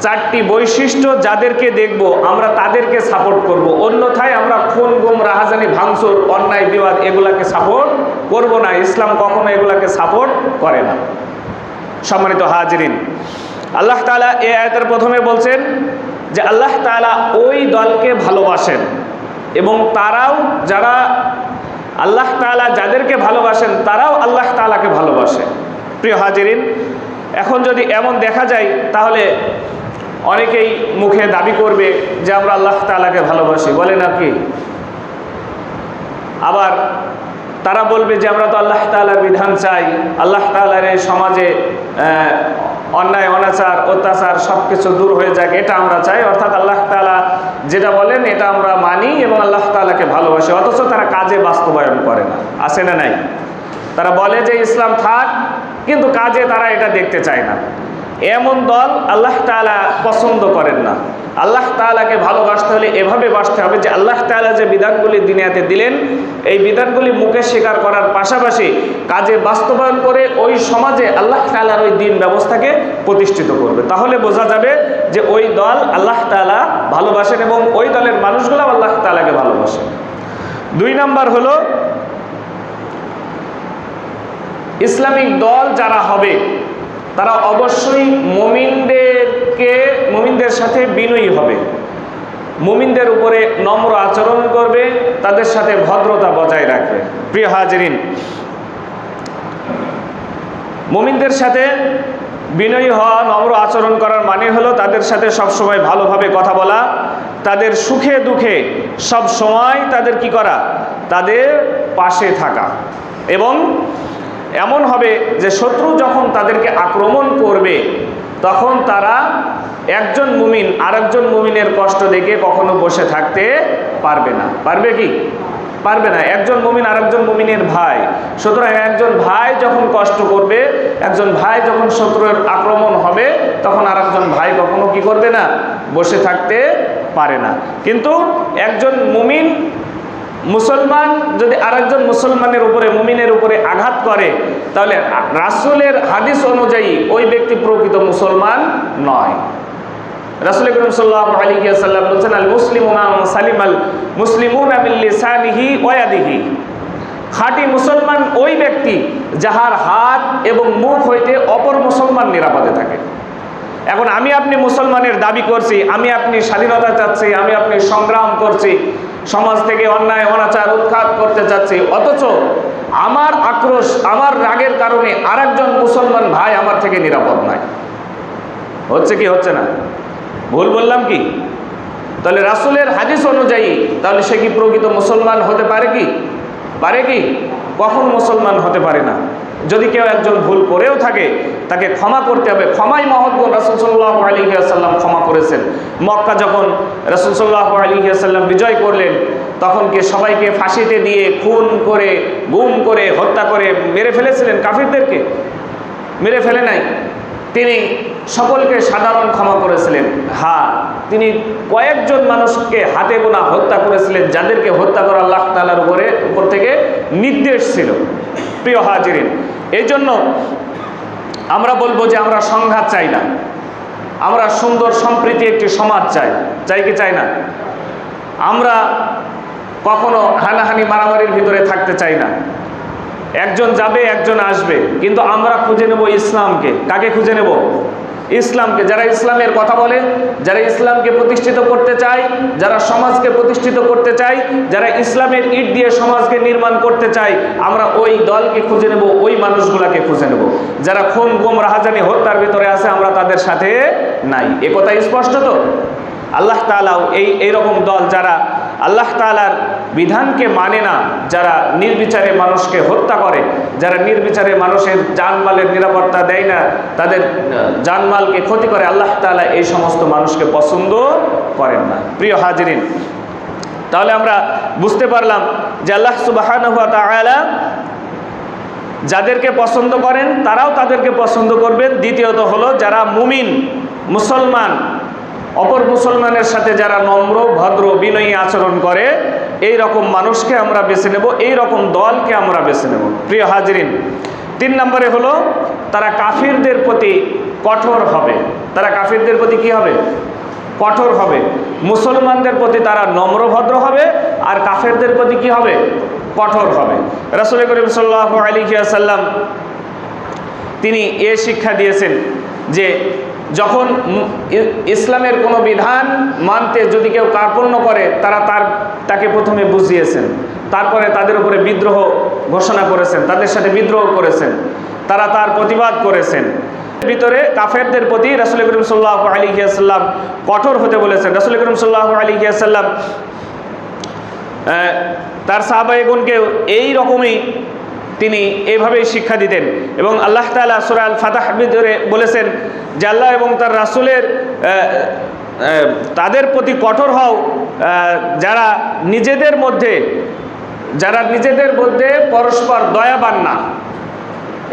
চারটি বৈশিষ্ট্য যাদেরকে দেখব আমরা তাদেরকে সাপোর্ট করব, অন্যথায় আমরা খুন গুম রাহাজানি ভাঙচুর অন্যায় বিবাদ এগুলাকে সাপোর্ট করব না। ইসলাম কখনো এগুলাকে সাপোর্ট করে না। সম্মানিত হাজিরিন, আল্লাহ তাআলা এই আয়াতের প্রথমে বলছেন যে আল্লাহ তাআলা ওই দলকে ভালোবাসেন এবং তারাও যারা আল্লাহ তাআলা যাদেরকে ভালোবাসেন তারাও আল্লাহ তাআলাকে ভালোবাসে। প্রিয় হাজিরিন, এখন যদি এমন দেখা যায় তাহলে অনেকেই মুখে দাবি করবে যে আমরা আল্লাহ তাআলাকে ভালোবাসি, বলে না কি? আবার তারা বলবে যে আমরা তো আল্লাহ তাআলার বিধান চাই, আল্লাহ তাআলার এই সমাজে অন্যায় অনাচার অত্যাচার সব কিছু দূর হয়ে যাক এটা আমরা চাই, অর্থাৎ আল্লাহ তাআলা যেটা বলেন এটা আমরা মানি এবং আল্লাহ তাআলাকে ভালোবাসি, অথচ তারা কাজে বাস্তবায়ন করে না। আছে না নাই? তারা বলে যে ইসলাম থাক, কিন্তু কাজে তারা এটা দেখতে চায় না। এমন দল আল্লাহ তাআলা পছন্দ করেন না। আল্লাহ তাআলাকে ভালোবাসতে হলে এভাবে বাসতে হবে যে আল্লাহ তাআলা যে বিধানগুলি দুনিয়াতে দিলেন এই বিধানগুলি মুখে স্বীকার করার পাশাপাশি কাজে বাস্তবায়ন করে ওই সমাজে আল্লাহ তাআলার ওই দিন ব্যবস্থাকে প্রতিষ্ঠিত করবে। তাহলে বোঝা যাবে যে ওই দল আল্লাহ তাআলা ভালোবাসেন এবং ওই দলের মানুষগুলো আল্লাহ তাআলাকে ভালোবাসে। 2 নম্বর হলো ইসলামিক দল যারা হবে তারা অবশ্যই মুমিনদের সাথে বিনয়ী হবে, মুমিনদের উপরে নম্র আচরণ করবে, তাদের সাথে ভদ্রতা বজায় রাখবে। প্রিয় হাজিরিন, মুমিনদের সাথে বিনয়ী হওয়া নম্র আচরণ করার মানে হলো তাদের সাথে সবসময় ভালোভাবে কথা বলা, তাদের সুখে দুঃখে সব সময় তাদের কি করা, তাদের পাশে থাকা। এবং এমন হবে যে শত্রু যখন তাদেরকে আক্রমণ করবে তখন তারা একজন মুমিন আরেকজন মুমিনের কষ্ট দেখে কখনো বসে থাকতে পারবে না। পারবে কি? পারবে না। একজন মুমিন আরেকজন মুমিনের ভাই, সুতরাং একজন ভাই যখন কষ্ট করবে, একজন ভাই যখন শত্রুর আক্রমণ হবে তখন আরেকজন ভাই কখনো কি করবে না, বসে থাকতে পারে না। কিন্তু একজন মুমিন মুসলমান যদি আরেকজন মুসলমানের উপরে মুমিনের উপরে আঘাত করে তাহলে রাসূলের হাদিস অনুযায়ী ওই ব্যক্তি প্রকৃত মুসলমান নয়। রাসূল করিম সাল্লাল্লাহু আলাইহি ওয়াসাল্লাম বলেছেন আল মুসলিমু মান সালিমাল মুসলিমুনা মিন লিসানিহি ওয়া ইয়াদিহি, খাঁটি মুসলমান ওই ব্যক্তি যাহার হাত এবং মুখ হইতে অপর মুসলমান নিরাপদে থাকে। এখন আমি আপনি মুসলমানের দাবি করছি, আমি আপনি স্বাধীনতা চাচ্ছি, আমি আপনি সংগ্রাম করছি, সমাজ থেকে অন্যায় অনাচার উৎখাত করতে চাচ্ছি, অথচ আমার আক্রোশ আমার রাগের কারণে আরেকজন মুসলমান ভাই আমার থেকে নিরাপদ নয়। হচ্ছে কি হচ্ছে না? ভুল বললাম কি? তাহলে রাসূলের হাদিস অনুযায়ী তাহলে সে কি প্রকৃত মুসলমান হতে পারে কি? পারে কি? কখন মুসলমান হতে পারে না। যদি কেউ একজন ভুল করেও থাকে তাকে ক্ষমা করতে হবে। ক্ষমাই মহৎ গুণ। রাসূল সাল্লাল্লাহু আলাইহি ওয়াসাল্লাম ক্ষমা করেছেন। মক্কা যখন রাসূল সাল্লাল্লাহু আলাইহি ওয়াসাল্লাম বিজয় করলেন তখন কি সবাইকে ফাঁসিতে দিয়ে খুন করে গুম করে হত্যা করে মেরে ফেলেছিলেন? কাফিরদেরকে মেরে ফেলে নাই। তিনি সকলকে সাধারণ ক্ষমা করেছিলেন। হ্যাঁ, তিনি কয়েকজন মানুষকে হাতে গোনা হত্যা করেছিলেন যাদেরকে হত্যা করা আল্লাহ তাআলার উপর থেকে নির্দেশ ছিল। প্রিয় হাজিরিন, এই জন্য আমরা বলবো যে আমরা সংঘাত চাই না, আমরা সুন্দর সম্প্রীতি একটি সমাজ চাই। চাই কি চাই না? আমরা কখনো হানাহানি মারামারির ভিতরে থাকতে চাই না। একজন যাবে একজন আসবে, কিন্তু আমরা খুঁজে নেব ইসলামকে। কাকে খুঁজে নেব? ইসলামকে। যারা ইসলামের কথা বলে, যারা ইসলামকে প্রতিষ্ঠিত করতে চায়, যারা সমাজকে প্রতিষ্ঠিত করতে চায়, যারা ইসলামের ইট দিয়ে সমাজকে নির্মাণ করতে চায়, আমরা ওই দলকে খুঁজে নেব, ওই মানুষগুলাকে খুঁজে নেব। যারা খুন গুম রাহাজানি হত্যার ভিতরে আছে আমরা তাদের সাথে নাই। এ কথা স্পষ্ট তো? আল্লাহ তাআলাও এইরকম দল যারা আল্লাহ তাআলার বিধানকে মানে না, যারা নির্বিচারে মানুষকে হত্যা করে, যারা নির্বিচারে মানুষের জানমালের নিরাপত্তা দেয় না, তাদের জানমালকে ক্ষতি করে, আল্লাহ তাআলা এই সমস্ত মানুষকে পছন্দ করেন না। প্রিয় হাজিরিন, তাহলে আমরা বুঝতে পারলাম যে আল্লাহ সুবহানাহু ওয়া তাআলা যাদেরকে পছন্দ করেন তারাও তাদেরকে পছন্দ করবেন। দ্বিতীয়ত হলো যারা মুমিন মুসলমান, অপর মুসলমানের সাথে যারা নম্র ভদ্র বিনয়ী আচরণ করে, এই রকম মানুষকে আমরা বেছে নেব, এই রকম দলকে আমরা বেছে নেব। প্রিয় হাজিরিন, 3 নম্বরে হলো তারা কাফিরদের প্রতি কঠোর হবে। তারা কাফিরদের প্রতি কি হবে? কঠোর হবে। মুসলমানদের প্রতি তারা নম্রভদ্র হবে, আর কাফেরদের প্রতি কি হবে? কঠোর হবে। রাসূল করিম সাল্লাল্লাহু আলাইহি ওয়াসাল্লাম তিনি এ শিক্ষা দিয়েছেন যে যখন ইসলামের কোনো বিধান মানতে যদি কেউ কার্পণ্য করে তাকে প্রথমে বুঝিয়েছেন, তারপরে তাদের উপরে বিদ্রোহ ঘোষণা করেছেন, তাদের সাথে বিদ্রোহ করেছেন, তারা তার প্রতিবাদ করেছেন। ভিতরে কাফেরদের প্রতি রাসূল করিম সাল্লাল্লাহু আলাইহি ওয়াসাল্লাম কঠোর হতে বলেছেন। রাসূল করিম সাল্লাল্লাহু আলাইহি ওয়াসাল্লাম তার সাহাবায়ে-গণকে এই রকমই তিনি এইভাবেই শিক্ষা দিতেন। এবং আল্লাহ তাআলা সূরা আল ফাতহ ভিতরে বলেছেন যে আল্লাহ এবং তার রাসূলের তাদের প্রতি কঠোর হও যারা নিজেদের মধ্যে পরস্পর দয়াবান না।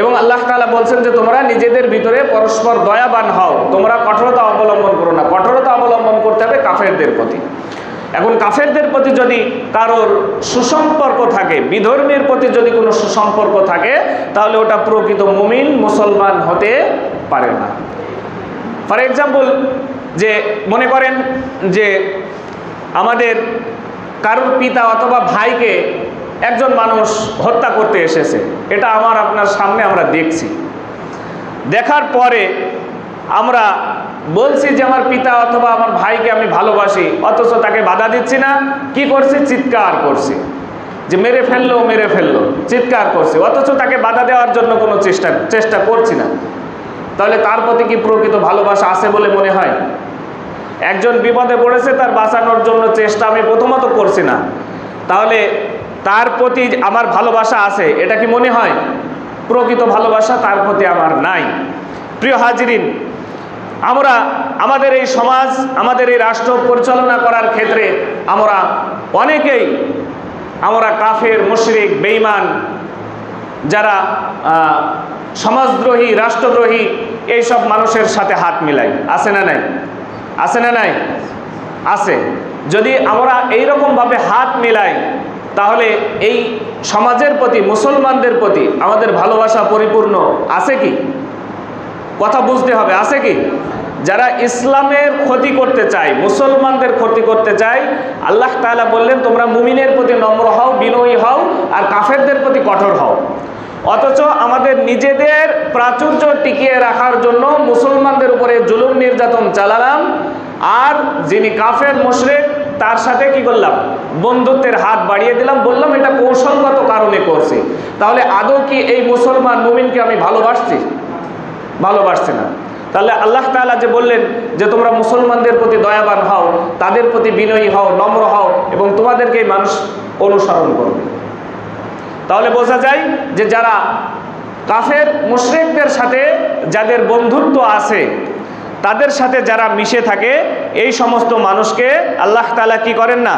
এবং আল্লাহ তাআলা বলছেন যে তোমরা নিজেদের ভিতরে পরস্পর দয়াবান হও, তোমরা কঠোরতা অবলম্বন করো না। কঠোরতা অবলম্বন করতে হবে কাফেরদের প্রতি। এখন কাফেরদের প্রতি যদি কারোর সুসম্পর্ক থাকে, বিধর্মীর প্রতি যদি কোনো সুসম্পর্ক থাকে, তাহলে ওটা প্রকৃত মুমিন মুসলমান হতে পারে না। ফর এক্সাম্পল, যে মনে করেন যে আমাদের কারোর পিতা অথবা ভাইকে একজন মানুষ হত্যা করতে এসেছে, এটা আমার আপনার সামনে আমরা দেখছি। দেখার পরে আমরা বলছি যে আমার পিতা অথবা আমার ভাইকে আমি ভালোবাসি, অথচ তাকে বাধা দিচ্ছি না। কি করছি? চিৎকার করছি যে মেরে ফেললো, চিৎকার করছি, অথচ তাকে বাধা দেওয়ার জন্য কোনো চেষ্টা করছি না। তাহলে তার প্রতি কি প্রকৃত ভালোবাসা আছে বলে মনে হয়? একজন বিপদে পড়েছে, তার বাঁচানোর জন্য চেষ্টা আমি প্রথমত করছি না, তাহলে তার প্রতি আমার ভালোবাসা আছে, এটা কি মনে হয়? প্রকৃত ভালোবাসা তার প্রতি আমার নাই। প্রিয় হাজিরিন, আমরা আমাদের এই সমাজ, আমাদের এই রাষ্ট্র পরিচালনা করার ক্ষেত্রে অনেকেই কাফের, মুশরিক, বেঈমান, যারা সমাজদ্রোহী, রাষ্ট্রদ্রোহী, এইসব মানুষের সাথে হাত মিলাই। আছে না নাই? আছে না নাই? আছে। যদি আমরা এইরকমভাবে হাত মিলাই, তাহলে এই সমাজের প্রতি, মুসলমানদের প্রতি আমাদের ভালোবাসা পরিপূর্ণ আছে কি? কথা বুঝতে হবে, আছে কি? যারা ইসলামের ক্ষতি করতে চায়, মুসলমানদের ক্ষতি করতে চায়, আল্লাহ তাআলা বললেন তোমরা মুমিনের প্রতি নম্র হও, বিনয়ী হও, আর কাফেরদের প্রতি কঠোর হও। অথচ আমাদের নিজেদের প্রাচুর্য টিকিয়ে রাখার জন্য মুসলমানদের উপরে জুলুম নির্যাতন চালালাম, আর যিনি কাফের, মুশরিক, তার সাথে কি করলাম? বন্ধুত্বের হাত বাড়িয়ে দিলাম, বললাম এটা কৌশলগত কারণে করছি। তাহলে আদৌ কি এই মুসলমান মুমিনকে আমি ভালোবাসছি না। তাহলে আল্লাহ তাআলা যে বললেন যে তোমরা মুসলমানদের প্রতি দয়াবান হও, তাদের প্রতি বিনয়ী হও, নম্র হও, এবং তোমাদেরকে মানুষ অনুসরণ করবে। তাহলে বোঝা যায় যে যারা কাফের, মুশরিকদের সাথে যাদের বন্ধুত্ব আছে, তাদের সাথে যারা মিশে থাকে, এই সমস্ত মানুষকে আল্লাহ তাআলা কি করেন না?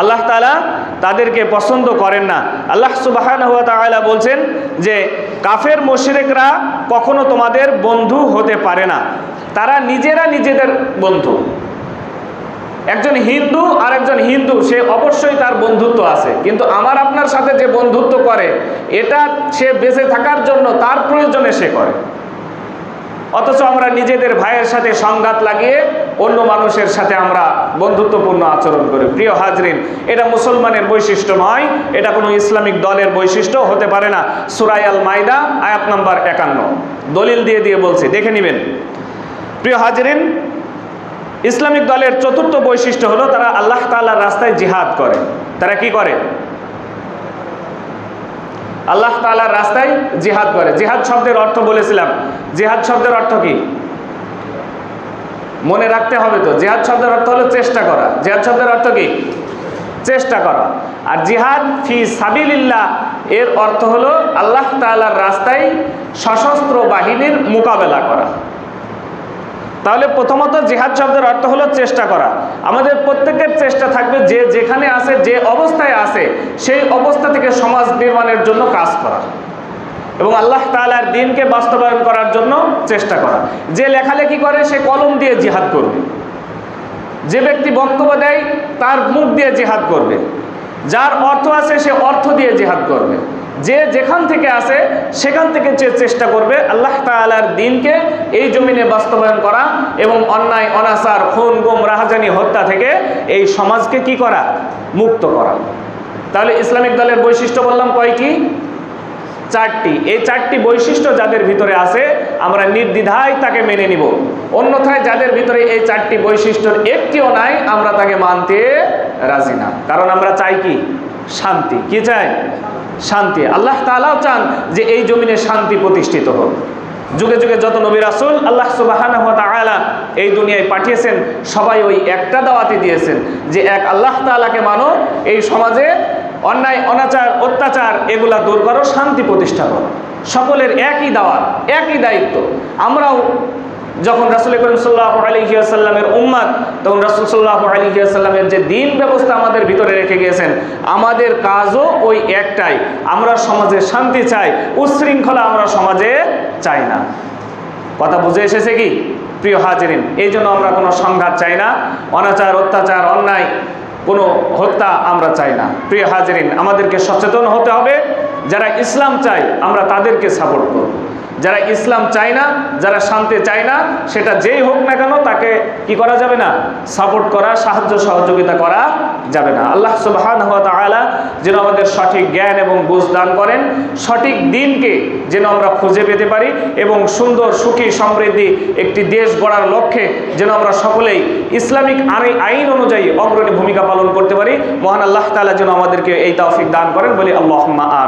আল্লাহ তাআলা তাদেরকে পছন্দ করেন না। আল্লাহ সুবহানাহু ওয়া তাআলা বলছেন যে কাফের, মুশরিকরা কখনো তোমাদের বন্ধু হতে পারে না, তারা নিজেরা নিজেদের বন্ধু। একজন হিন্দু আর একজন হিন্দু, সে অবশ্যই তার বন্ধুত্ব আছে, কিন্তু আমার আপনার সাথে যে বন্ধুত্ব করে, এটা সে বেঁচে থাকার জন্য তার প্রয়োজনে সে করে। অথচ আমরা নিজেদের ভাইয়ের সাথে সংঘাত লাগিয়ে অন্য মানুষের সাথে আমরা বন্ধুত্বপূর্ণ আচরণ করি। প্রিয় হাজরিন, এটা মুসলমানের বৈশিষ্ট্য নয়, এটা কোনো ইসলামিক দলের বৈশিষ্ট্য হতে পারে না। সূরা আল মাইদা আয়াত নাম্বার 51, দলিল দিয়ে বলছি, দেখে নেবেন। প্রিয় হাজরিন, ইসলামিক দলের চতুর্থ বৈশিষ্ট্য হলো তারা আল্লাহ তাআলার রাস্তায় জিহাদ করে। তারা কি করে? আল্লাহ তাআলার রাস্তায় জিহাদ করে। জিহাদ শব্দের অর্থ বলেছিলাম। জিহাদ শব্দের অর্থ কি মনে রাখতে হবে তো? জিহাদ শব্দের অর্থ হলো চেষ্টা করা। জিহাদ শব্দের অর্থ কি? চেষ্টা করা। আর জিহাদ ফি সাবিলিল্লাহ এর অর্থ হলো আল্লাহ তাআলার রাস্তায় সশস্ত্র বাহিনীর মোকাবেলা করা। তাহলে প্রথমত জিহাদ শব্দের অর্থ হলো চেষ্টা করা। আমাদের প্রত্যেকের চেষ্টা থাকবে যে যেখানে আছে, যে অবস্থায় আছে, সেই অবস্থা থেকে সমাজ নির্মাণের জন্য কাজ করা এবং আল্লাহ তাআলার দ্বীনকে বাস্তবায়ন করার জন্য চেষ্টা করা। যে লেখালেখি করে সে কলম দিয়ে জিহাদ করবে, যে ব্যক্তি বক্তব্য দেয় তার মুখ দিয়ে জিহাদ করবে, যার অর্থ আছে সে অর্থ দিয়ে জিহাদ করবে, যে যেখান থেকে আসে সেখান থেকে চেষ্টা করবে আল্লাহ তাআলার দ্বীনকে এই জমিনে বাস্তবায়ন করা এবং অন্যায় অনাচার খুন গুম রাহাজানি হত্যা থেকে এই সমাজকে কি করা, মুক্ত করা। তাহলে ইসলামিক দলের বৈশিষ্ট্য বললাম কয়টি? 4টি। এই 4টি বৈশিষ্ট্য যাদের ভিতরে আছে আমরা নির্দ্বিধায় তাকে মেনে নিব। অন্যথায় যাদের ভিতরে এই 4টি বৈশিষ্ট্যের একটিও নাই আমরা তাকে মানতে রাজি না। কারণ আমরা চাই কি? শান্তি। কি চাই? শান্তি। আল্লাহ তাআলাও চান যে এই জমিনে শান্তি প্রতিষ্ঠিত হোক। যুগে যুগে যত নবী রাসূল আল্লাহ সুবহানাহু ওয়া তাআলা এই দুনিয়ায় পাঠিয়েছেন সবাই ওই একটা দাওয়াতই দিয়েছেন যে এক আল্লাহ তাআলাকে মানো, এই সমাজে অন্যায় অনাচার অত্যাচার এগুলা দূর করো, শান্তি প্রতিষ্ঠা করো। সকলের একই দাওয়াত, একই দায়িত্ব। আমরাও যখন রাসূল করিম সাল্লাল্লাহু আলাইহি ওয়াসাল্লামের উম্মত, তখন রাসূল সাল্লাল্লাহু আলাইহি ওয়াসাল্লামের যে দ্বীন ব্যবস্থা আমাদের ভিতরে রেখে গিয়েছেন, আমাদের কাজও ওই একটাই। আমরা সমাজে শান্তি চাই, উচ্ছৃঙ্খলা আমরা সমাজে চাই না। কথা বুঝে এসেছে কি প্রিয় হাজিরিন? এই জন্য আমরা কোনো সংঘাত চাই না, অনাচার অত্যাচার অন্যায় কোনো হত্যা আমরা চাই না। প্রিয় হাজিরিন, আমাদেরকে সচেতন হতে হবে। যারা ইসলাম চায় আমরা তাদেরকে সাপোর্ট করব। যারা ইসলাম চায় না, যারা শান্তি চায় না, সেটা যেই হোক না কেন তাকে কি করা যাবে না? সাপোর্ট করা, সাহায্য সহযোগিতা করা যাবে না। আল্লাহ সুবহানাহু ওয়া তাআলা যেন আমাদের সঠিক জ্ঞান এবং বুঝ দান করেন, সঠিক দ্বীনকে যেন আমরা খুঁজে পেতে পারি এবং সুন্দর সুখী সমৃদ্ধি একটি দেশ গড়ার লক্ষ্যে যেন আমরা সকলেই ইসলামিক আইন অনুযায়ী অগ্রণী ভূমিকা পালন করতে পারি। মহান আল্লাহ তাআলা যেন আমাদেরকে এই তৌফিক দান করেন বলি আল্লাহুম্মা আমিন।